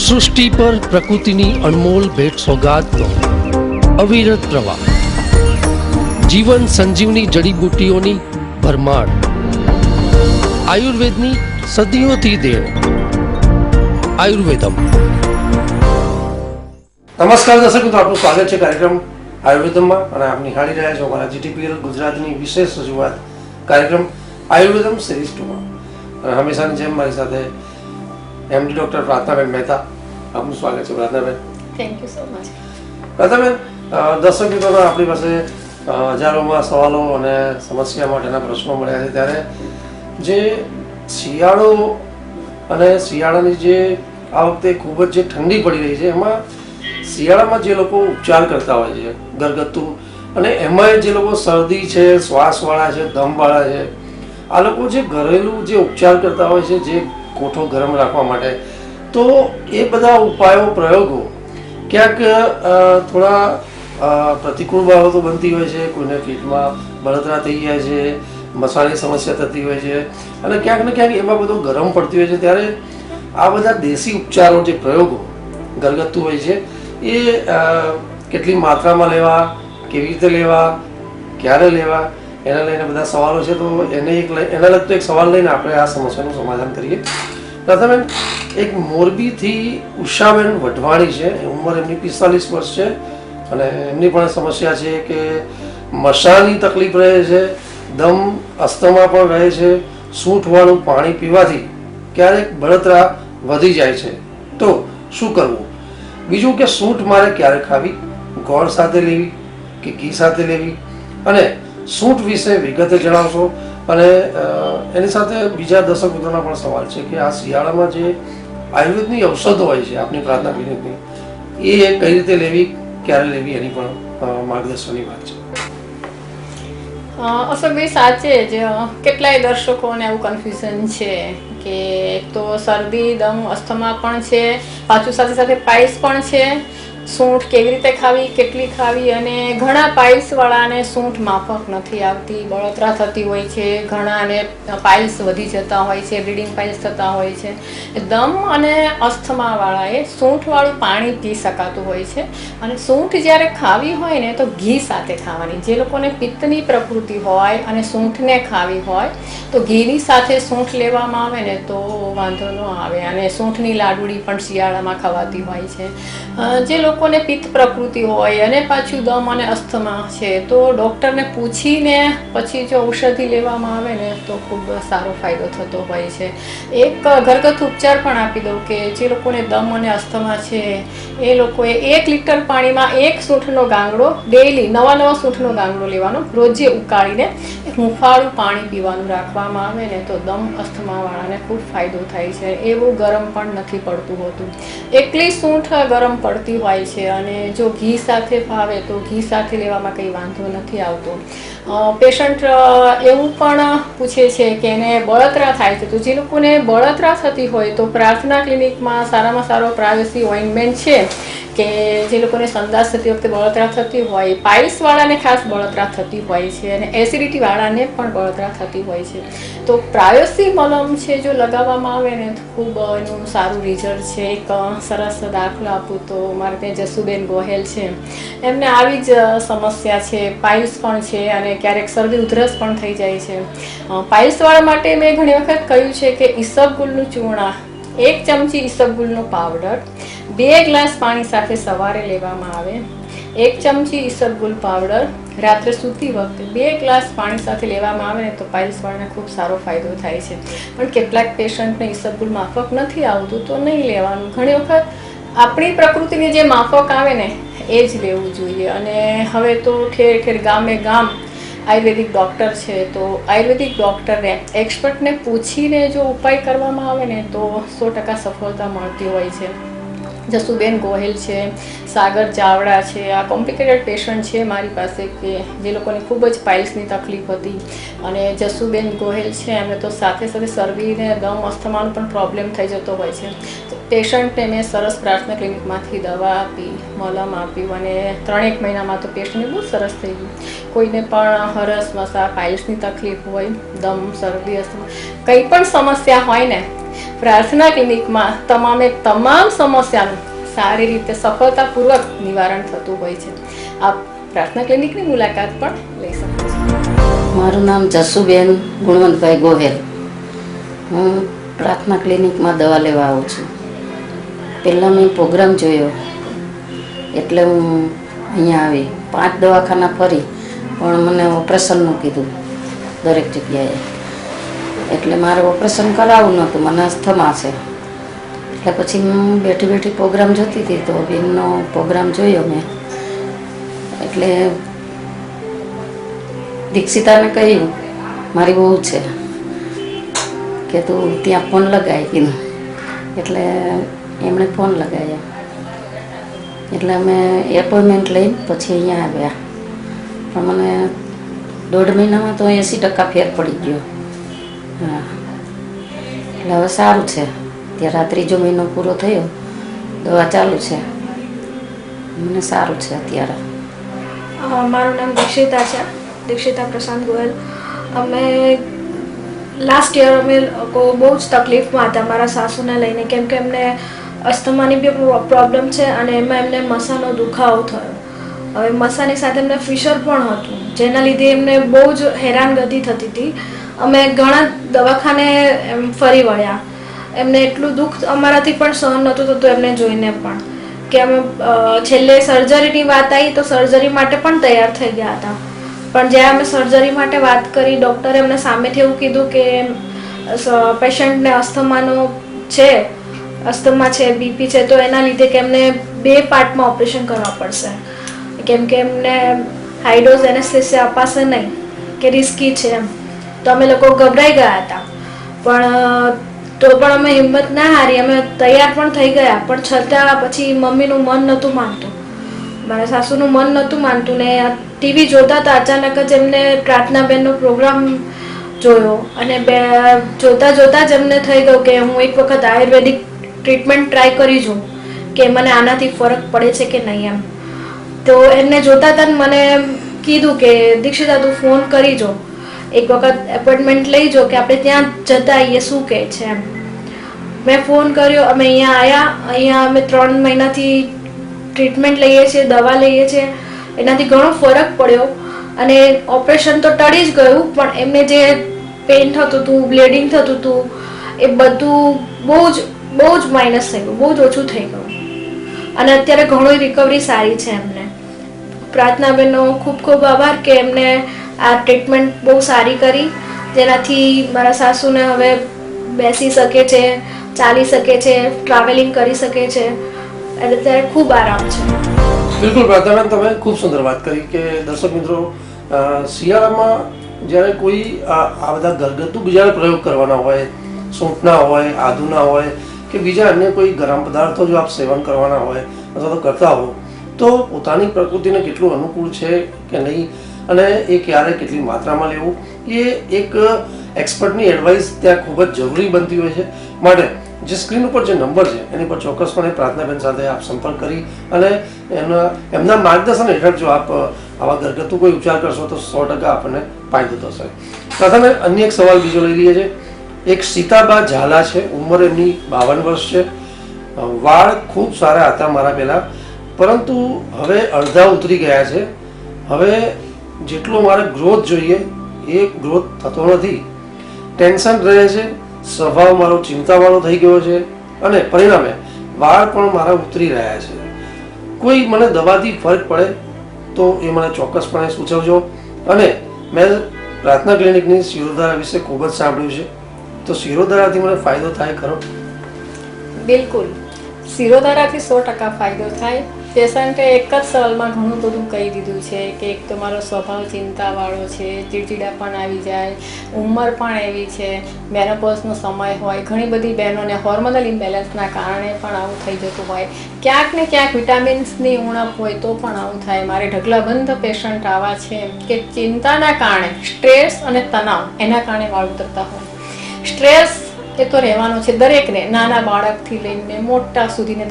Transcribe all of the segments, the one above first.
સૃષ્ટિ પર પ્રકૃતિની અનમોલ ભેટ સોગાદનો અવિરત પ્રવાહ, જીવન સંજીવની જડીબુટ્ટીઓની ભરમાર, આયુર્વેદની સદીઓથી દેણ. આયુર્વેદમ. નમસ્કાર દર્શક મિત્રો, આપનું સ્વાગત છે કાર્યક્રમ આયુર્વેદમમાં અને આપ નિહાળી રહ્યા છો અમારા જીટીપીએલ ગુજરાતની વિશેષ રજૂઆત કાર્યક્રમ આયુર્વેદમ સિરીઝ 2માં. અને હંમેશાની જેમ મારી સાથે એમડી ડૉક્ટર પ્રાર્થનાબેન મહેતા. આપનું સ્વાગત છે પ્રાર્થનાબેન. Thank you so much. પ્રાર્થનાબેન, દર્શક મિત્રોના આપણી પાસે હજારોમાં સવાલો અને સમસ્યા માટેના પ્રશ્નો મળ્યા છે, ત્યારે જે શિયાળો અને શિયાળાની જે આ વખતે ખૂબ જ જે ઠંડી પડી રહી છે, એમાં શિયાળામાં જે લોકો ઉપચાર કરતા હોય છે ઘરગથ્થુ, અને એમાં જે લોકો શરદી છે, શ્વાસવાળા છે, દમવાળા છે, આ લોકો જે ઘરેલું જે ઉપચાર કરતા હોય છે જે કોઠો ગરમ રાખવા માટે, તો એ બધા ઉપાયો પ્રયોગો ક્યાંક થોડા પ્રતિકૂળ બાબતો બનતી હોય છે. કોઈને પેટમાં બળતરા થઈ જાય છે, મસાની સમસ્યા થતી હોય છે, અને ક્યાંક ને ક્યાંક એ બાબતો ગરમ પડતી હોય છે. ત્યારે આ બધા દેશી ઉપચારો જે પ્રયોગો ઘરગથ્થુ હોય છે એ કેટલી માત્રામાં લેવા, કેવી રીતે લેવા, ક્યારે લેવા, એના લઈને બધા સવાલો છે. તો એના લગતો એક સવાલ લઈને આપણે આ સમસ્યાનું સમાધાન કરીએ. પ્રથમ એક મોરબીથી ઉષાબેન વઢવાણી છે, ઉંમર એમની 45 વર્ષ છે, અને એમની પણ સમસ્યા છે કે મસાની તકલીફ રહે છે, દમ અસ્થમા પણ રહે છે, સૂંઠવાળું પાણી પીવાથી ક્યારેક બળતરા વધી જાય છે, તો શું કરવું? બીજું કે સૂંઠ મારે ક્યારે ખાવી, ગોળ સાથે લેવી કે ઘી સાથે લેવી, અને સૂંઠ વિશે વિગતે જણાવશો. અને એની સાથે બીજા દર્શક મિત્રોના પણ સવાલ છે કે આ શિયાળામાં જે આયુર્વેદની ઔષધો હોય છે આપની પ્રાર્થના ક્લિનિકની, એ કઈ રીતે લેવી, ક્યારે લેવી, એની પણ માર્ગદર્શનની વાત છે. અશોકભાઈ, સાચે જ કેટલાય દર્શકોને એવું કન્ફ્યુઝન છે કે એક તો શરદી, દમ, અસ્થમા પણ છે, પાછું સાથે સાથે પાઇલ્સ પણ છે. સૂંઠ કેવી રીતે ખાવી, કેટલી ખાવી, અને ઘણા પાઇલ્સ વાળાને સૂંઠ માફક નથી આવતી, બળતરા થતી હોય છે, ઘણાને પાઇલ્સ વધી જતા હોય છે, બ્લીડિંગ પાઇલ્સ થતા હોય છે. દમ અને અસ્થમા વાળાએ સૂંઠ વાળું પાણી પી શકાતું હોય છે. અને સૂંઠ જ્યારે ખાવી હોય ને તો ઘી સાથે ખાવાની. જે લોકોને પિત્તની પ્રકૃતિ હોય અને સૂંઠને ખાવી હોય તો ઘીની સાથે સૂંઠ લેવામાં આવે ને તો વાંધો ન આવે. અને સૂંઠની લાડુળી પણ શિયાળામાં ખવાતી હોય છે. જે લોકોને પિત્ત પ્રકૃતિ હોય અને પાછું દમ અને અસ્થમા છે તો ડૉક્ટરને પૂછીને પછી જો ઔષધિ લેવામાં આવે ને તો ખૂબ સારો ફાયદો થતો હોય છે. એક ઘરગથ્થુ ઉપચાર પણ આપી દઉં કે જે લોકોને દમ અને અસ્થમા છે એ લોકોએ 1 લીટર પાણીમાં 1 સૂંઠનો ગાંગડો, ડેઈલી નવા સૂંઠનો ગાંગડો લેવાનો, રોજે ઉકાળીને હુંફાળું પાણી પીવાનું રાખવામાં આવે ને તો દમ અસ્થમાવાળાને ખૂબ ફાયદો થાય છે. એવું ગરમ પણ નથી પડતું હોતું. એકલી સૂંઠ ગરમ પડતી હોય છે, અને જો ઘી સાથે ભાવે તો ઘી સાથે લેવામાં કંઈ વાંધો નથી આવતો. પેશન્ટ એવું પણ પૂછે છે કે એને બળતરા થાય છે, તો જે લોકોને બળતરા થતી હોય તો પ્રાર્થના ક્લિનિકમાં સારામાં સારો પ્રાઇવસી ઓઇન્ટમેન્ટ છે કે જે લોકોને સંદાસ થતી વખતે બળતરા થતી હોય, પાઇલ્સવાળાને ખાસ બળતરા થતી હોય છે, અને એસિડિટીવાળાને પણ બળતરા થતી હોય છે, તો પ્રાઇવસી મલમ છે જો લગાવવામાં આવે ને તો ખૂબ એનું સારું રિઝલ્ટ છે. એક સરસ દાખલો આપું તો મારે ત્યાં જસુબેન ગોહેલ છે, એમને આવી જ સમસ્યા છે, પાઇલ્સ પણ છે અને ક્યારેક શરદી ઉધરસ પણ થઈ જાય છે. પાઇલ્સવાળા માટે મેં ઘણી વખત કહ્યું છે કે ઈસબગુલનું ચૂર્ણ, 1 ચમચી ઈસબગુલનો પાવડર 2 ગ્લાસ પાણી સાથે સવારે લેવામાં આવે, 1 ચમચી ઈસબગુલ પાવડર રાત્રે સૂતી વખતે 2 ગ્લાસ પાણી સાથે લેવામાં આવે ને તો પાઇલ્સવાળાને ખૂબ સારો ફાયદો થાય છે. પણ કેટલાક પેશન્ટને ઈસબગુલ માફક નથી આવતું તો નહીં લેવાનું. ઘણી વખત આપણી પ્રકૃતિની જે માફક આવે ને એ જ લેવું જોઈએ. અને હવે તો ઠેર ઠેર ગામે ગામ આયુર્વેદિક ડૉક્ટર છે, તો આયુર્વેદિક ડૉક્ટરને, એક્સપર્ટને પૂછીને જો ઉપાય કરવામાં આવે ને તો 100% સફળતા મળતી હોય છે. જસુબેન ગોહેલ છે, સાગર ચાવડા છે, આ કોમ્પ્લિકેટેડ પેશન્ટ છે મારી પાસે કે જે લોકોને ખૂબ જ પાઇલ્સની તકલીફ હતી. અને જસુબેન ગોહેલ છે એમને તો સાથે સાથે શરદીને દમ અસ્થમાનો પણ પ્રોબ્લેમ થઈ જતો હોય છે. પેશન્ટને મેં સરસ પ્રાર્થના ક્લિનિકમાંથી દવા આપી, મલમ આપ્યું, અને 3-1 મહિનામાં તો પેશન્ટને બહુ સરસ થઈ ગયું. કોઈને પણ હરસ મસા, પાઇલ્સની તકલીફ હોય, દમ, શરદી, અસ્થમા, કંઈ પણ સમસ્યા હોય ને પ્રાર્થના ક્લિનિકમાં તમામ સમસ્યાનું સારી રીતે સફળતાપૂર્વક નિવારણ થતું હોય છે. આપ પ્રાર્થના ક્લિનિકની મુલાકાત પણ લઈ શકો છો. મારું નામ જસુબેન ગુણવંતભાઈ ગોહેલ. હું પ્રાર્થના ક્લિનિકમાં દવા લેવા આવું છું. પહેલાં મેં પ્રોગ્રામ જોયો એટલે હું અહીંયા આવી. 5 દવાખાના ફરી પણ મને ઓપરેશનનું કીધું દરેક જગ્યાએ. એટલે મારે ઓપરેશન કરાવવું નહોતું, મને અસ્થમા છે. એટલે પછી હું બેઠી બેઠી પ્રોગ્રામ જોતી હતી તો બેનનો પ્રોગ્રામ જોયો મેં. એટલે દીક્ષિતાને કહ્યું, મારી બહુ છે કે તું ત્યાં ફોન લગાવી કીધું. એટલે એમણે ફોન લગાવ્યા. એટલે અમે એપોઇન્ટમેન્ટ લઈને પછી અહીંયા આવ્યા. પણ મને 1.5 મહિનામાં તો 80% ફેર પડી ગયો. હા, એટલે હવે સારું છે. ત્યારે 3જો મહિનો પૂરો થયો, દવા ચાલુ છે, મને સારું છે અત્યારે. મારું નામ દીક્ષિતા છે, દીક્ષિતા પ્રશાંત ગોયલ. અમે લાસ્ટ યર અમે લોકો બહુ જ તકલીફમાં હતા મારા સાસુને લઈને, કેમ કે એમને અસ્થમાની બી પ્રોબ્લેમ છે અને એમાં એમને મસાનો દુખાવો થયો. હવે મસાની સાથે એમને ફિશર પણ હતું, જેના લીધે એમને બહુ જ હેરાનગતિ થતી હતી. અમે ઘણા દવાખાને એમ ફરી વળ્યા. એમને એટલું દુઃખ અમારાથી પણ સહન નહોતું થતું એમને જોઈને પણ, કે અમે છેલ્લે સર્જરીની વાત આવી તો સર્જરી માટે પણ તૈયાર થઈ ગયા હતા. પણ જ્યારે અમે સર્જરી માટે વાત કરી, ડૉક્ટરે એમને સામેથી એવું કીધું કે પેશન્ટને અસ્થમા છે, બીપી છે, તો એના લીધે કે એમને 2 પાર્ટમાં ઓપરેશન કરવા પડશે, કેમ કે એમને હાઈ ડોઝ એનેસ્થેસિયા અપાશે નહીં, કે રિસ્કી છે એમ. તો અમે લોકો ગભરાઈ ગયા હતા. પણ તો પણ અમે હિંમત ના હારી, અમે તૈયાર પણ થઈ ગયા. પણ છતાં પછી મમ્મીનું મન નહોતું માનતું, મારા સાસુનું મન નહોતું માનતું. ને ટીવી જોતા હતા, અચાનક જ એમને પ્રાર્થનાબેનનો પ્રોગ્રામ જોયો અને જોતા જોતા જ એમને થઈ ગયું કે હું એક વખત આયુર્વેદિક ટ્રીટમેન્ટ ટ્રાય કરી જોઉં કે મને આનાથી ફરક પડે છે કે નહીં એમ. તો એમને જોતા હતા મને કીધું કે દીક્ષિતા તું ફોન કરી જો, એક વખત એપોઇન્ટમેન્ટ લઈ જો કે આપણે ત્યાં જતા આવીએ શું કહે છે એમ. મેં ફોન કર્યો, અમે અહીંયા આવ્યા. અહીંયા અમે 3 મહિનાથી ટ્રીટમેન્ટ લઈએ છીએ, દવા લઈએ છીએ. એનાથી ઘણો ફરક પડ્યો અને ઓપરેશન તો ટળી જ ગયું, પણ એમને જે પેઇન થતું હતું, બ્લીડિંગ થતું હતું, એ બધું બહુ જ માઇનસ થઈ ગયું, બહુ જ ઓછું થઈ ગયું. અને અત્યારે ઘણો રિકવરી સારી છે એમને. પ્રાર્થનાબેનનો ખૂબ ખૂબ આભાર કે એમને આ ટ્રીટમેન્ટ બહુ સારી કરી, જેનાથી મારા સાસુને હવે બેસી શકે છે, ચાલી શકે છે, ટ્રાવેલિંગ કરી શકે છે. એટલે અત્યારે ખૂબ આરામ છે. બિલકુલ પ્રાર્થનાબેન, તમે ખૂબ સુંદર વાત કરી કે દર્શક મિત્રો, શિયાળામાં જ્યારે કોઈ આ બધા ઘરગથ્થુ બીજા પ્રયોગ કરવાના હોય, સૂંઠના હોય, આદુના હોય કે બીજા અન્ય કોઈ ગરમ પદાર્થો જો આપ સેવન કરવાના હોય અથવા તો કરતા હો, તો પોતાની પ્રકૃતિને કેટલું અનુકૂળ છે કે નહીં અને એ ક્યારે કેટલી માત્રામાં લેવું, એ એક એક્સપર્ટની એડવાઇસ ત્યાં ખૂબ જ જરૂરી બનતી હોય છે. માટે જે સ્ક્રીન ઉપર જે નંબર છે એની પર ચોક્કસપણે પ્રાર્થનાબેન સાથે આપ સંપર્ક કરી અને એમના માર્ગદર્શન હેઠળ જો આપ આવા ઘરગથ્થુ કોઈ ઉપચાર કરશો તો 100% આપણને ફાયદો થશે. પ્રાર્થનાબેન, અન્ય એક સવાલ બીજો લઈ લઈએ છે. એક સીતાબા ઝાલા છે, ઉંમર એમની 52 વર્ષ છે. વાળ ખૂબ સારા હતા મારા પહેલાં, પરંતુ હવે અડધા ઉતરી ગયા છે. હવે જેટલો મારે ગ્રોથ જોઈએ એ ગ્રોથ થતો નથી. ટેન્શન રહે છે, સ્વભાવ મારો ચિંતાવાળો થઈ ગયો છે અને પરિણામે વાળ પણ મારા ઉતરી રહ્યા છે. કોઈ મને દવાથી ફરક પડે તો એ મને ચોક્કસપણે સૂચવજો. અને મેં પ્રાર્થના ક્લિનિકની શિરોધારા વિશે ખૂબ જ સાંભળ્યું છે, તો શિરોધારાથી મને ફાયદો થાય ખરો? બિલકુલ, શિરોધારાથી 100% ફાયદો થાય. પેશન્ટે એક જ સવાલમાં ઘણું બધું કહી દીધું છે કે એક તો મારો સ્વભાવ ચિંતાવાળો છે, ચીડચીડા પણ આવી જાય, ઉંમર પણ એવી છે, મેનોપોઝનો સમય હોય, ઘણી બધી બહેનોને હોર્મોનલ ઇમ્બેલેન્સના કારણે પણ આવું થઈ જતું હોય, ક્યાંક ને ક્યાંક વિટામિન્સની ઉણપ હોય તો પણ આવું થાય. મારે ઢગલાબંધ પેશન્ટ આવા છે કે ચિંતાના કારણે, સ્ટ્રેસ અને તણાવ એના કારણે વાળ ઉતરતા હોય. સ્ટ્રેસ એ તો રહેવાનો છે દરેકને, નાના બાળકથી લઈને મોટા સુધીને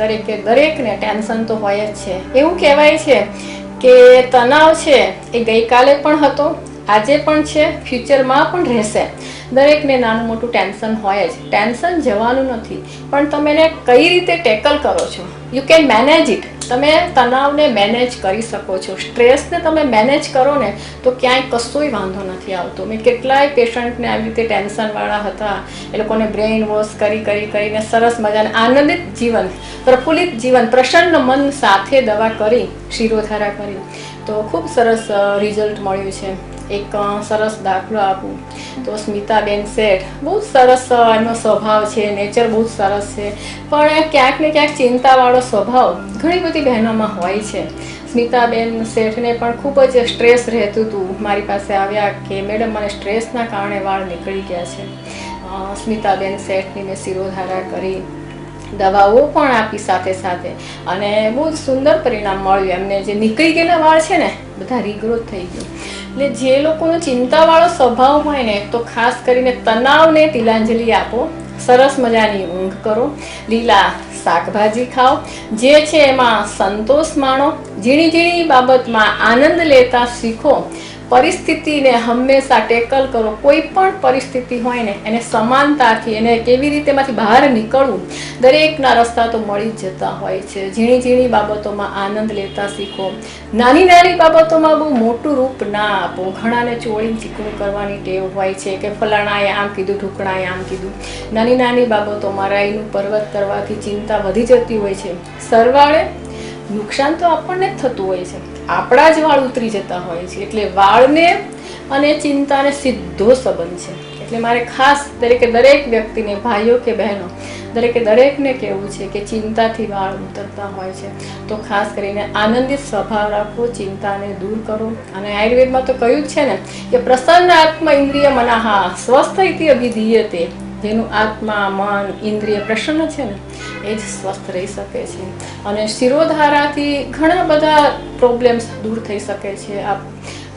દરેકને ટેન્શન તો હોય જ છે. એવું કહેવાય છે કે તણાવ છે એ ગઈકાલે પણ હતો, આજે પણ છે, ફ્યુચરમાં પણ રહેશે. દરેકને નાનું મોટું ટેન્શન હોય જ. ટેન્શન જવાનું નથી, પણ તમે એને કઈ રીતે ટેકલ કરો છો. You can manage it. તમે તણાવને મેનેજ કરી શકો છો. સ્ટ્રેસને તમે મેનેજ કરો ને તો ક્યાંય કશોય વાંધો નથી આવતો. મેં કેટલાય પેશન્ટને આવી રીતે ટેન્શનવાળા હતા, એ લોકોને બ્રેઇન વોશ કરીને સરસ મજાને આનંદિત જીવન, પ્રફુલ્લિત જીવન, પ્રસન્ન મન સાથે દવા કરી, શિરોધારા કરી તો ખૂબ સરસ રિઝલ્ટ મળ્યું છે. એક સરસ દાખલો આપું તો સ્મિતાબેન શેઠ, બહુ સરસ એમનો સ્વભાવ છે, નેચર બહુ જ સરસ છે, પણ ક્યાંક ને ક્યાંક ચિંતાવાળો સ્વભાવ ઘણી બધી બહેનોમાં હોય છે. સ્મિતાબેન શેઠને પણ ખૂબ જ સ્ટ્રેસ રહેતું હતું. મારી પાસે આવ્યા કે મેડમ મને સ્ટ્રેસના કારણે વાળ નીકળી ગયા છે. સ્મિતાબેન શેઠની મેં શિરોધારા કરી, દવાઓ પણ આપી સાથે સાથે, અને બહુ જ સુંદર પરિણામ મળ્યું એમને. જે નીકળી ગયેલા વાળ છે ને બધા રીગ્રોથ થઈ ગયું. એટલે જે લોકોનો ચિંતાવાળો સ્વભાવ હોય ને તો ખાસ કરીને તણાવને તિલાંજલિ આપો. સરસ મજાની ઊંઘ કરો, લીલા શાકભાજી ખાઓ, જે છે એમાં સંતોષ માણો, ઝીણી ઝીણી બાબતમાં આનંદ લેતા શીખો. પરિસ્થિતિને હંમેશા ટેકલ કરો. કોઈ પણ પરિસ્થિતિ હોય ને એને સમાનતાથી, એને કેવી રીતે એમાંથી બહાર નીકળવું, દરેકના રસ્તા તો મળી જ જતા હોય છે. ઝીણી ઝીણી બાબતોમાં આનંદ લેતા શીખો. નાની નાની બાબતોમાં બહુ મોટું રૂપ ના આપો. ઘણાને ચોળી ચીકણું કરવાની ટેવ હોય છે કે ફલાણાએ આમ કીધું, ઢુકણાએ આમ કીધું. નાની નાની બાબતોમાં રાઈનું પર્વત કરવાથી ચિંતા વધી જતી હોય છે. સરવાળે નુકસાન તો આપણને જ થતું હોય છે, આપણા જ વાળ ઉતરી જતા હોય છે. એટલે વાળને અને ચિંતાને સીધો સંબંધ છે. એટલે મારે ખાસ દરેક વ્યક્તિને, ભાઈઓ કે બહેનો, દરેકને કહેવું છે કે ચિંતાથી વાળ ઉતરતા હોય છે તો ખાસ કરીને આનંદિત સ્વભાવ રાખો, ચિંતાને દૂર કરો. અને આયુર્વેદમાં તો કહ્યું જ છે ને કે પ્રસન્ન આત્મ ઇન્દ્રિય મનઃ સ્વસ્થ ઇતિ અભિધીયતે. જેનું આત્મા, મન, ઇન્દ્રિય પ્રસન્ન છે ને એ જ સ્વસ્થ રહી શકે છે. અને શિરોધારાથી ઘણા બધા પ્રોબ્લેમ્સ દૂર થઈ શકે છે. આ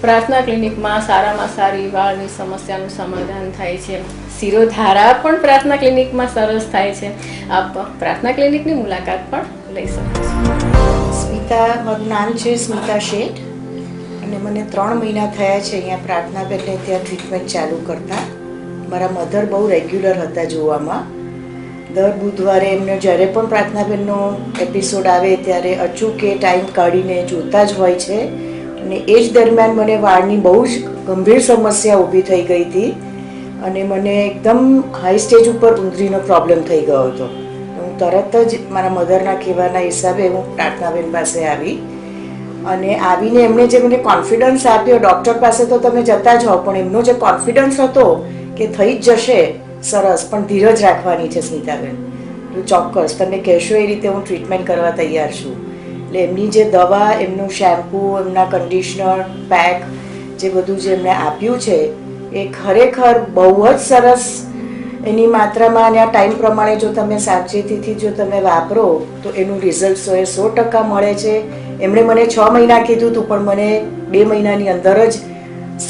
પ્રાર્થના ક્લિનિકમાં સારામાં સારી વાળની સમસ્યાનું સમાધાન થાય છે. શિરોધારા પણ પ્રાર્થના ક્લિનિકમાં સરસ થાય છે. આપ પ્રાર્થના ક્લિનિકની મુલાકાત પણ લઈ શકો છો. સ્મિતા, મારું નામ છે સ્મિતા શેઠ, અને મને 3 મહિના થયા છે અહીંયા પ્રાર્થનાબેનને ત્યાં ટ્રીટમેન્ટ ચાલુ કરતા. મારા મધર બહુ રેગ્યુલર હતા જોવામાં. દર બુધવારે એમને જ્યારે પણ પ્રાર્થનાબેનનો એપિસોડ આવે ત્યારે અચૂકે ટાઈમ કાઢીને જોતા જ હોય છે. અને એ જ દરમિયાન મને વાળની બહુ જ ગંભીર સમસ્યા ઊભી થઈ ગઈ હતી, અને મને એકદમ હાઈ સ્ટેજ ઉપર ઉંદરીનો પ્રોબ્લેમ થઈ ગયો હતો. હું તરત જ મારા મધરના કહેવાના હિસાબે હું પ્રાર્થનાબેન પાસે આવી, અને આવીને એમણે જે મને કોન્ફિડન્સ આપ્યો, ડૉક્ટર પાસે તો તમે જતા જ હો, પણ એમનો જે કોન્ફિડન્સ હતો કે થઈ જ જશે સરસ, પણ ધીરજ રાખવાની છે સ્મિતાબેન, ચોક્કસ તમે કહેશો એ રીતે હું ટ્રીટમેન્ટ કરવા તૈયાર છું. એટલે એમની જે દવા, એમનું શેમ્પૂ, એમના કન્ડિશનર, પેક, જે બધું જે એમણે આપ્યું છે એ ખરેખર બહુ જ સરસ. એની માત્રામાં અને આ ટાઈમ પ્રમાણે જો તમે સાવચેતીથી જો તમે વાપરો તો એનું રિઝલ્ટ 100% મળે છે. એમણે મને 6 મહિના કીધું હતું, પણ મને 2 મહિનાની અંદર જ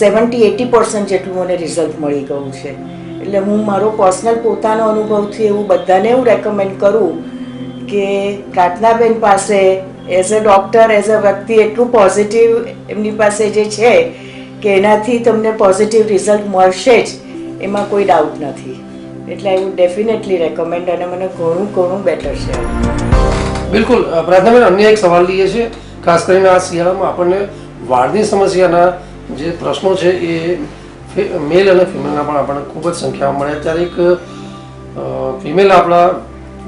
70-80% જેટલું મને રિઝલ્ટ મળી ગયું છે. એટલે હું મારો પર્સનલ પોતાનો અનુભવથી એવું બધાને હું રેકમેન્ડ કરું કે પ્રાર્થનાબેન પાસે as a doctor, as a વ્યક્તિ એટલું પોઝિટિવ એમની પાસે જે છે કે એનાથી તમને પોઝિટિવ રિઝલ્ટ મળશે જ, એમાં કોઈ ડાઉટ નથી. એટલે આઈ વુડ ડેફિનેટલી રેકમેન્ડ, અને મને ઘણું બેટર છે. બિલકુલ. પ્રાર્થનાબેન, અન્ય એક સવાલ લઈએ છીએ. ખાસ કરીને આ શિયાળામાં આપણને વાળની સમસ્યાના જે પ્રશ્નો છે એ મેલ અને ફિમેલના પણ આપણને ખૂબ જ સંખ્યામાં મળે. અત્યારે એક ફિમેલ આપણા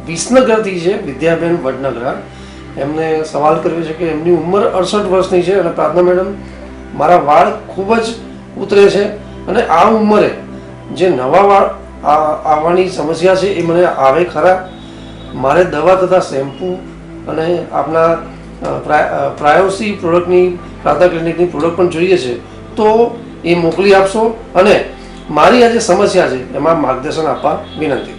વિસનગરથી છે, વિદ્યાબેન વડનગરા, એમને સવાલ કર્યો છે કે એમની ઉંમર 68 વર્ષની છે અને પ્રાર્થના મેડમ, મારા વાળ ખૂબ જ ઉતરે છે અને આ ઉંમરે જે નવા વાળ આવવાની સમસ્યા છે એ મને આવે ખરા? મારે દવા તથા શેમ્પૂ અને આપણા પ્રાયોસી પ્રોડક્ટની, પ્રાર્થના ક્લિનિકની પ્રોડક્ટ પણ જોઈએ છે, તો એ મોકલી આપશો? અને મારી આ જે સમસ્યા છે એમાં માર્ગદર્શન આપવા વિનંતી.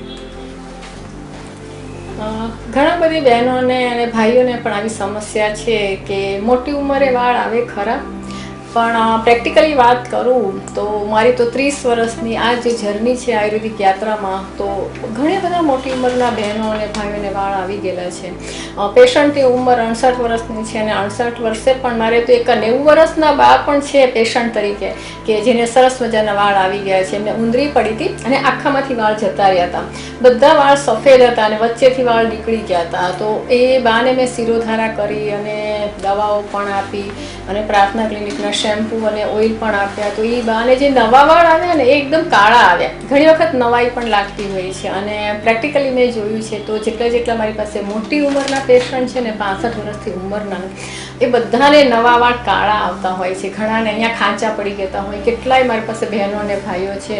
ઘણા બધી બહેનોને અને ભાઈઓને પણ આવી સમસ્યા છે કે મોટી ઉંમરે વાળ આવે ખરા. પણ પ્રેક્ટિકલી વાત કરું તો મારી તો 30 વર્ષની આ જે જર્ની છે આયુર્વેદિક યાત્રામાં, તો ઘણી બધા મોટી ઉંમરના બહેનો અને ભાઈઓને વાળ આવી ગયેલા છે. પેશન્ટની ઉંમર 68 વર્ષની છે અને 68 વર્ષે પણ મારે તો એક 90 વર્ષના બા પણ છે પેશન્ટ તરીકે કે જેને સરસ મજાના વાળ આવી ગયા છે. એમને ઉંદરી પડી હતી અને આખામાંથી વાળ જતા રહ્યા હતા. બધા વાળ સફેદ હતા અને વચ્ચેથી વાળ નીકળી ગયા હતા. તો એ બાને મેં શિરોધારા કરી અને દવાઓ પણ આપી અને પ્રાર્થના ક્લિનિકના શેમ્પૂ અને ઓઇલ પણ આપ્યા. તો એ બાને જે નવા વાળ આવ્યા ને એ એકદમ કાળા આવ્યા. ઘણી વખત નવાઈ પણ લાગતી હોય છે અને પ્રેક્ટિકલી મેં જોયું છે તો જેટલા મારી પાસે મોટી ઉંમરના પેશન્ટ છે ને 65 વર્ષથી ઉંમરના, એ બધાને નવા વાળ કાળા આવતા હોય છે. ઘણાને અહીંયા ખાંચા પડી જતા હોય. કેટલાય મારી પાસે બહેનો અને ભાઈઓ છે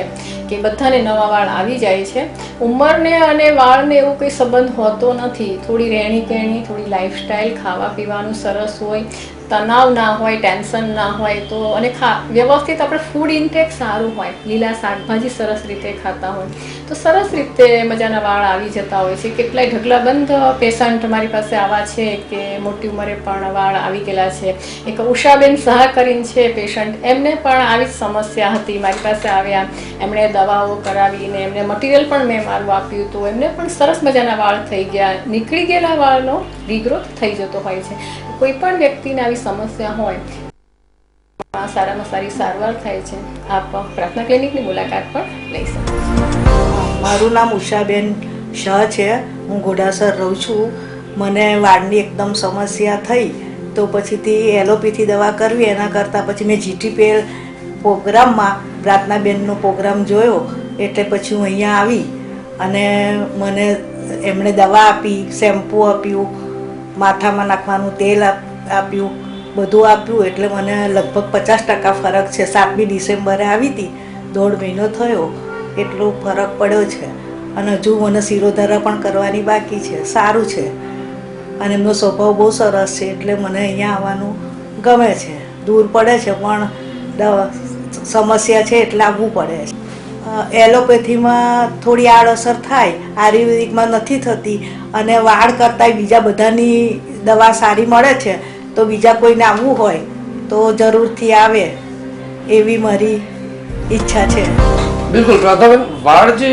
કે બધાને નવા વાળ આવી જાય છે. ઉંમરને અને વાળને એવું કંઈ સંબંધ હોતો નથી. થોડી રહેણી કહેણી, થોડી લાઈફસ્ટાઈલ, ખાવા પીવાનું સરસ હોય, તણાવ ના હોય, ટેન્શન ના હોય તો અને વ્યવસ્થિત આપણે ફૂડ ઇન્ટેક સારું હોય, લીલા શાકભાજી સરસ રીતે ખાતા હોય તો સરસ રીતે મજાના વાળ આવી જતા હોય છે. કેટલાય ઢગલાબંધ પેશન્ટ મારી પાસે આવા છે કે મોટી ઉંમરે પણ વાળ આવી ગયેલા છે. એક ઉષાબેન સહા કરીને છે પેશન્ટ, એમને પણ આવી જ સમસ્યા હતી, મારી પાસે આવ્યા. એમણે દવાઓ કરાવીને એમને મટીરિયલ પણ મેં મારું આપ્યું તો એમને પણ સરસ મજાના વાળ થઈ ગયા. નીકળી ગયેલા વાળનો રીગ્રોથ થઈ જતો હોય છે. કોઈ પણ વ્યક્તિને આવી સમસ્યા હોય સારામાં સારી સારવાર થાય છે. આપ પ્રાર્થના ક્લિનિકની મુલાકાત પણ લઈ શકો છો. મારું નામ ઉષાબેન શાહ છે. હું ઘોડાસર રહું છું. મને વાળની એકદમ સમસ્યા થઈ તો પછીથી એલોપેથી દવા કરવી એના કરતાં પછી મેં GTPL પ્રોગ્રામમાં પ્રાર્થનાબેનનો પ્રોગ્રામ જોયો એટલે પછી હું અહીંયા આવી અને મને એમણે દવા આપી, શેમ્પૂ આપ્યું, માથામાં નાખવાનું તેલ આપ્યું, બધું આપ્યું. એટલે મને લગભગ 50% ફરક છે. 7મી ડિસેમ્બરે આવી હતી, 1.5 મહિનો થયો, એટલો ફરક પડ્યો છે. અને હજુ મને શિરોધારા પણ કરવાની બાકી છે. સારું છે અને એમનો સ્વભાવ બહુ સરસ છે એટલે મને અહીંયા આવવાનું ગમે છે. દૂર પડે છે પણ સમસ્યા છે એટલે આવવું પડે છે. એલોપેથીમાં થોડી આડઅસર થાય, આયુર્વેદિકમાં નથી થતી અને વાળ કરતાં બીજા બધાની દવા સારી મળે છે. તો બીજા કોઈને આવવું હોય તો જરૂરથી આવે એવી મારી ઈચ્છા છે. બિલકુલ પ્રાર્થનાબેન, વાળ જે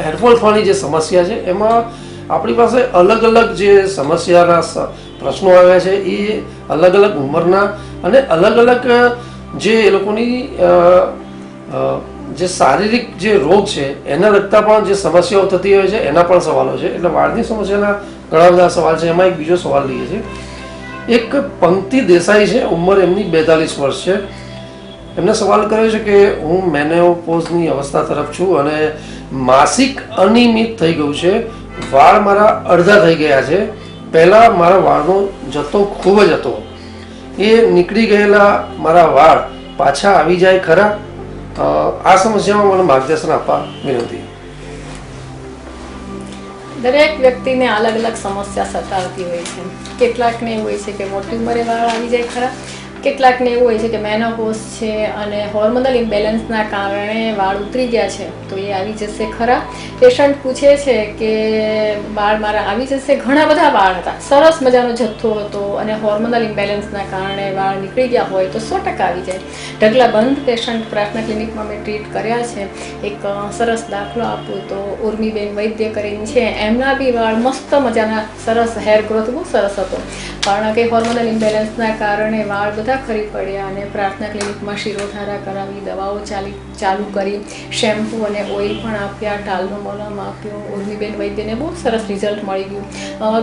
હેરફોલ થવાની જે સમસ્યા છે એમાં આપણી પાસે અલગ અલગ જે સમસ્યાના પ્રશ્નો આવ્યા છે એ અલગ અલગ ઉંમરના અને અલગ અલગ જે એ લોકોની જે શારીરિક જે રોગ છે એના લગતા પણ જે સમસ્યાઓ થતી હોય છે એના પણ સવાલો છે. એટલે વાળની સમસ્યાના ઘણા બધા સવાલ છે. એમાં એક બીજો સવાલ લઈએ છીએ. એક પંક્તિ દેસાઈ છે, ઉંમર એમની 42 વર્ષ છે. એમને સવાલ કર્યો છે કે હું મેનોપોઝની અવસ્થા તરફ છું અને માસિક અનિયમિત થઈ ગયું છે. વાળ મારા અડધા થઈ ગયા છે. પહેલાં મારા વાળનો જથ્થો ખૂબ જ હતો. એ નીકળી ગયેલા મારા વાળ પાછા આવી જાય ખરા? આ સમસ્યામાં મને માર્ગદર્શન આપવા વિનંતી. દરેક વ્યક્તિને અલગ અલગ સમસ્યા સતાવતી હોય છે. કેટલાકને એવું હોય છે કે મોટી ઉંમરે વાળ આવી જાય ખરા, કેટલાકને એવું હોય છે કે મેનોપોઝ છે અને હોર્મોનલ ઇમ્બેલેન્સના કારણે વાળ ઉતરી ગયા છે તો એ આવી જશે ખરા. પેશન્ટ પૂછે છે કે વાળ મારા આવી જશે. ઘણા બધા વાળ હતા, સરસ મજાનો જથ્થો હતો અને હોર્મોનલ ઇમ્બેલેન્સના કારણે વાળ નીકળી ગયા હોય તો 100% આવી જાય. ઢગલાબંધ પેશન્ટ પ્રાર્થના ક્લિનિકમાં મેં ટ્રીટ કર્યા છે. એક સરસ દાખલો આપું તો ઉર્મીબેન વૈદ્ય કરીને છે, એમના બી વાળ મસ્ત મજાના સરસ, હેર ગ્રોથ બહુ સરસ હતો પણ કે હોર્મોનલ ઇમ્બેલેન્સના કારણે વાળ બધા ખરી પડ્યા અને પ્રાર્થના ક્લિનિકમાં શિરોધારા કરાવી, દવાઓ ચાલુ કરી, શેમ્પૂ અને ઓઇલ પણ આપ્યા, ટાલનો મોલમ આપ્યો. ઉર્મીબેન વૈદ્યને બહુ સરસ રિઝલ્ટ મળી ગયું.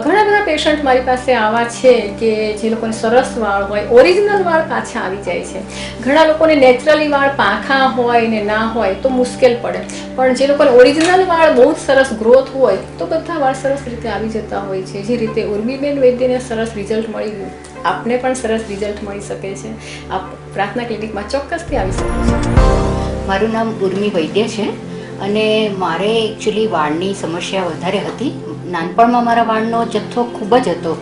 ઘણા બધા પેશન્ટ મારી પાસે આવા છે કે જે લોકોને સરસ વાળ હોય, ઓરિજિનલ વાળ પાછા આવી જાય છે. ઘણા લોકોને નેચરલી વાળ પાંખા હોય ને ના હોય તો મુશ્કેલ પડે, પણ જે લોકોને ઓરિજિનલ વાળ બહુ જ સરસ ગ્રોથ હોય તો બધા વાળ સરસ રીતે આવી જતા હોય છે. જે રીતે ઉર્મીબેન વૈદ્યને સરસ રિઝલ્ટ મળી ગયું, આપને પણ સરસ રિઝલ્ટ મળી શકે છે. આપ પ્રાર્થના ક્લિનિકમાં ચોક્કસથી આવી શકો છો. મારું નામ ઉર્મી વૈદ્ય છે અને મારે એકચ્યુઅલી વાળની સમસ્યા વધારે હતી. નાનપણમાં મારા વાળનો જથ્થો ખૂબ જ હતો,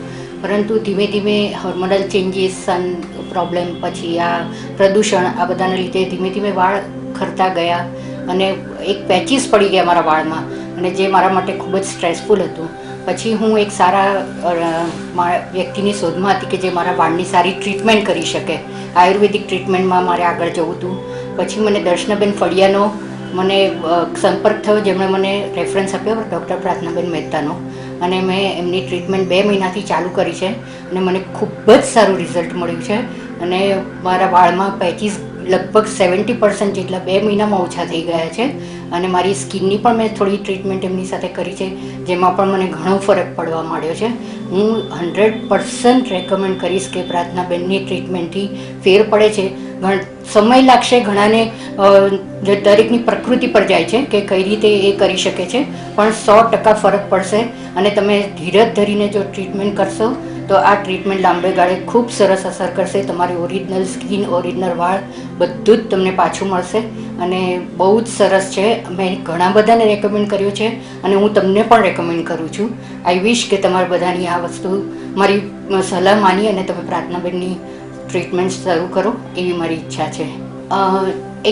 પરંતુ ધીમે ધીમે હોર્મોનલ ચેન્જીસ, સન પ્રોબ્લેમ, પછી આ પ્રદૂષણ, આ બધાના લીધે ધીમે ધીમે વાળ ખરતા ગયા અને એક પેચીસ પડી ગયા મારા વાળમાં અને જે મારા માટે ખૂબ જ સ્ટ્રેસફુલ હતું. પછી હું એક સારા વ્યક્તિની શોધમાં હતી કે જે મારા વાળની સારી ટ્રીટમેન્ટ કરી શકે. આયુર્વેદિક ટ્રીટમેન્ટમાં મારે આગળ જવું હતું. પછી મને દર્શનાબેન ફળિયાનો મને સંપર્ક થયો, જેમણે મને રેફરન્સ આપ્યો ડૉક્ટર પ્રાર્થનાબેન મહેતાનો, અને મેં એમની ટ્રીટમેન્ટ 2 મહિનાથી ચાલુ કરી છે અને મને ખૂબ જ સારું રિઝલ્ટ મળ્યું છે. અને મારા વાળમાં પેચીસ લગભગ 70% જેટલા 2 મહિનામાં ઓછા થઈ ગયા છે. અને મારી સ્કિનની પણ મેં થોડી ટ્રીટમેન્ટ એમની સાથે કરી છે, જેમાં પણ મને ઘણો ફરક પડવા માંડ્યો છે. હું 100% રેકમેન્ડ કરીશ કે પ્રાર્થનાબેનની ટ્રીટમેન્ટથી ફેર પડે છે. સમય લાગશે ઘણાને, દરેકની પ્રકૃતિ પર જાય છે કે કઈ રીતે એ કરી શકે છે, પણ 100% ફરક પડશે. અને તમે ધીરજ ધરીને જો ટ્રીટમેન્ટ કરશો તો આ ટ્રીટમેન્ટ લાંબે ગાળે ખૂબ સરસ અસર કરશે. તમારી ઓરિજિનલ સ્કિન, ઓરિજિનલ વાળ બધું જ તમને પાછું મળશે અને બહુ જ સરસ છે. મેં ઘણા બધાને રેકમેન્ડ કર્યું છે અને હું તમને પણ રેકમેન્ડ કરું છું. આઈ વિશ કે તમારા બધાની આ વસ્તુ મારી સલાહ માની અને તમે પ્રાર્થનાબેનની ટ્રીટમેન્ટ શરૂ કરો એવી મારી ઈચ્છા છે.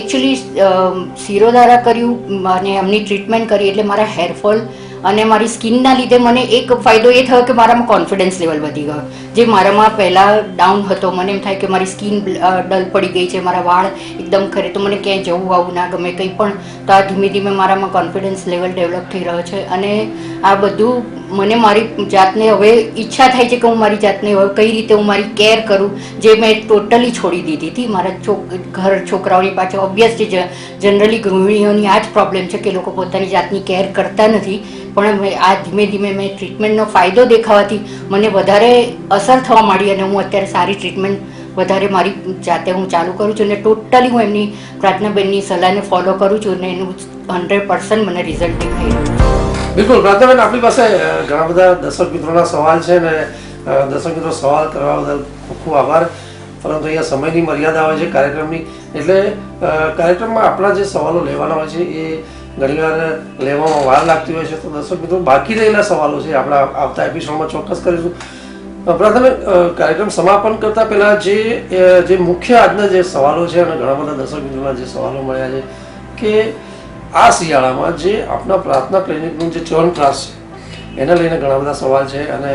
એકચ્યુઅલી શિરોધારા કર્યું અને એમની ટ્રીટમેન્ટ કરી એટલે મારા હેરફોલ અને મારી સ્કિનના લીધે મને એક ફાયદો એ થયો કે મારામાં કોન્ફિડન્સ લેવલ વધી ગયો. જે મારામાં પહેલાં ડાઉન હતો, મને એમ થાય કે મારી સ્કિન ડલ પડી ગઈ છે, મારા વાળ એકદમ ખરે, તો મને ક્યાંય જવું આવું ના ગમે કંઈ પણ. તો આ ધીમે ધીમે મારામાં કોન્ફિડન્સ લેવલ ડેવલપ થઈ રહ્યો છે. અને આ બધું મને મારી જાતને હવે ઈચ્છા થાય છે કે હું મારી જાતને હવે કઈ રીતે હું મારી કેર કરું, જે મેં ટોટલી છોડી દીધી હતી. મારા ઘર છોકરાઓની પાછળ ઓબ્વિયસલી જનરલી ગૃહિણીઓની આ જ પ્રોબ્લેમ છે કે લોકો પોતાની જાતની કેર કરતા નથી. પણ આ ધીમે ધીમે મેં ટ્રીટમેન્ટનો ફાયદો દેખાવાથી મને વધારે અસર થવા માંડી અને હું અત્યારે સારી ટ્રીટમેન્ટ વધારે મારી જાતે હું ચાલુ કરું છું અને ટોટલી હું એમની પ્રાર્થનાબેનની સલાહને ફોલો કરું છું અને એનું 100% મને રિઝલ્ટ દેખાઈ રહ્યું છે. બિલકુલ પ્રાર્થનાબેન, આપણી પાસે ઘણા બધા દર્શક મિત્રોના સવાલ છે ને દર્શક મિત્રો સવાલ કરવા બદલ ખૂબ ખૂબ આભાર. પરંતુ અહીંયા સમયની મર્યાદા હોય છે કાર્યક્રમની, એટલે કાર્યક્રમમાં આપણા જે સવાલો લેવાના હોય છે એ ઘણીવાર લેવામાં વાર લાગતી હોય છે. તો દર્શક મિત્રો, બાકી રહેલા સવાલો છે આપણા આવતા એપિસોડમાં ચોક્કસ કરીશું. પ્રથમે કાર્યક્રમ સમાપન કરતા પહેલા જે મુખ્ય આજના જે સવાલો છે અને ઘણા બધા દર્શક મિત્રોના જે સવાલો મળ્યા છે કે આ શિયાળામાં જે આપણા પ્રાર્થના ક્લિનિકનું જે ચ્યવનપ્રાશ છે એને લઈને ઘણા બધા સવાલ છે. અને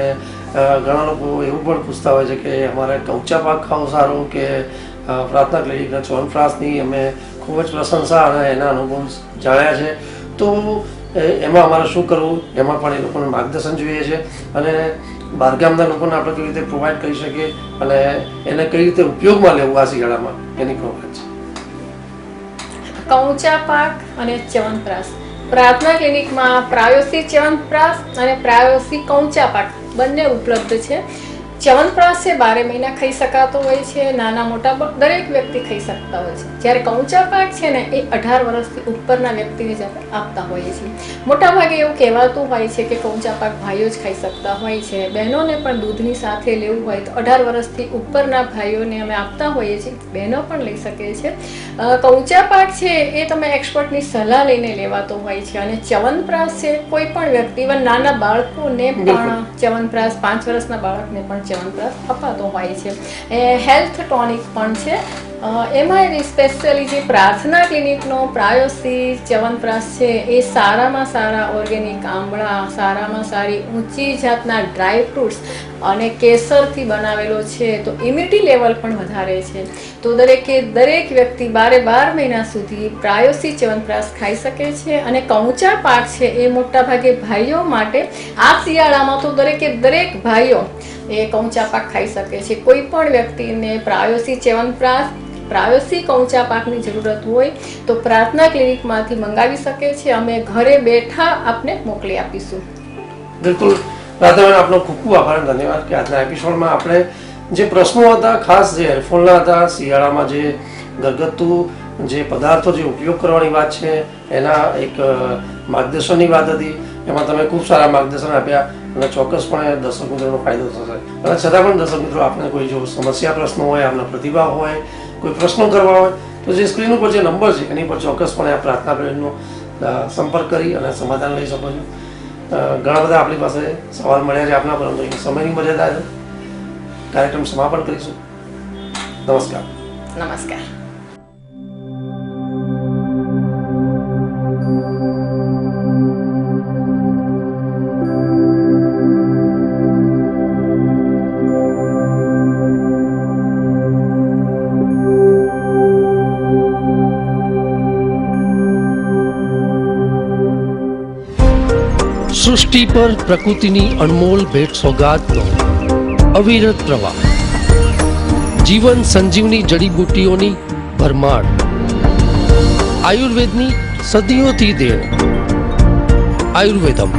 ઘણા લોકો એવું પણ પૂછતા હોય છે કે અમારે કૌચા પાક ખાવો સારો કે પ્રાર્થના ક્લિનિકના ચ્યવનપ્રાશની અમે ખૂબ જ પ્રશંસા અને એના અનુભવ જાણ્યા છે. તો એમાં અમારે શું કરવું, એમાં પણ એ લોકોને માર્ગદર્શન જોઈએ છે અને બહારગામના લોકોને આપણે કેવી રીતે પ્રોવાઈડ કરી શકીએ અને એને કઈ રીતે ઉપયોગમાં લેવું આ શિયાળામાં એની પ્રોગ્રામ છે. કૌચા પાક અને ચ્યવનપ્રાશ પ્રાર્થના ક્લિનિકમાં પ્રાયોસિક ચ્યવનપ્રાશ અને પ્રાયોસિક કૌચા પાક બંને ઉપલબ્ધ છે. ચ્યવનપ્રાશ છે 12 મહિના ખાઈ શકાતો હોય છે, નાના મોટા દરેક વ્યક્તિ ખાઈ શકતા હોય છે. જ્યારે કૌચા પાક છે ને એ 18 વર્ષથી ઉપરના વ્યક્તિને જ આપતા હોઈએ છીએ. મોટાભાગે એવું કહેવાતું હોય છે કે કૌચા પાક ભાઈઓ જ ખાઈ શકતા હોય છે. બહેનોને પણ દૂધની સાથે લેવું હોય તો 18 વર્ષથી ઉપરના ભાઈઓને અમે આપતા હોઈએ છીએ, બહેનો પણ લઈ શકે છે. કૌચા પાક છે એ તમે એક્સપર્ટની સલાહ લઈને લેવાતો હોય છે. અને ચ્યવનપ્રાશ છે કોઈ પણ વ્યક્તિ, ઇવન નાના બાળકોને પણ ચ્યવનપ્રાશ, 5 વર્ષના બાળકને પણ ચ્યવનપ્રાશ અપાતો હોય છે. હેલ્થ ટોનિક પણ છે. એમાં એવી સ્પેશિયલી જે પ્રાર્થના ક્લિનિકનો પ્રાયોસિક ચ્યવનપ્રાશ છે એ સારામાં સારા ઓર્ગેનિક આંબળા, સારામાં સારી ઊંચી જાતના ડ્રાય ફ્રૂટ્સ અને કેસરથી બનાવેલો છે. તો ઇમ્યુનિટી લેવલ પણ વધારે છે. તો દરેક વ્યક્તિ 12 મહિના સુધી પ્રાયોસિક ચ્યવનપ્રાશ ખાઈ શકે છે. અને કૌચા પાક છે એ મોટા ભાગે ભાઈઓ માટે આ શિયાળામાં તો દરેક ભાઈઓ એ કૌચા પાક ખાઈ શકે છે. કોઈ પણ વ્યક્તિને પ્રાયોસિક ચ્યવનપ્રાશ, પ્રાયોસિક કૌચા પાકની જરૂરત હોય તો પ્રાર્થના ક્લિનિકમાંથી મંગાવી શકે છે. અમે ઘરે બેઠા આપને મોકલી આપીશું. બિલકુલ પ્રાર્થનાબેન, આપનો ખૂબ ખૂબ આભાર અને ધન્યવાદ કે આજના એપિસોડમાં આપણે જે પ્રશ્નો હતા, ખાસ જે હેરફોલના હતા, શિયાળામાં જે ઘરગથ્થુ જે પદાર્થો જે ઉપયોગ કરવાની વાત છે એના એક માર્ગદર્શનની વાત હતી. એમાં તમે ખૂબ સારા માર્ગદર્શન આપ્યા અને ચોક્કસપણે દર્શક મિત્રોનો ફાયદો થશે. અને છતાં પણ દર્શક મિત્રો, આપને કોઈ જો સમસ્યા પ્રશ્નો હોય, આપના પ્રતિભાવ હોય, કોઈ પ્રશ્નો કરવા હોય તો જે સ્ક્રીન ઉપર જે નંબર છે એની પર ચોક્કસપણે આ પ્રાર્થનાબેનનો સંપર્ક કરી અને સમાધાન લઈ શકો છો. ઘણા બધા આપણી પાસે સવાલ મળ્યા છે આપના, પરંતુ એ સમયની મર્યાદા છે. કાર્યક્રમ સમાપન કરીશું. નમસ્કાર. નમસ્કાર. ધરતી પર પ્રકૃતિની અણમોલ ભેટ સોગાદનો અવિરત પ્રવાહ, જીવન સંજીવની જડીબુટ્ટીઓની ભરમાર, આયુર્વેદની સદીઓથી દેણ. આયુર્વેદમ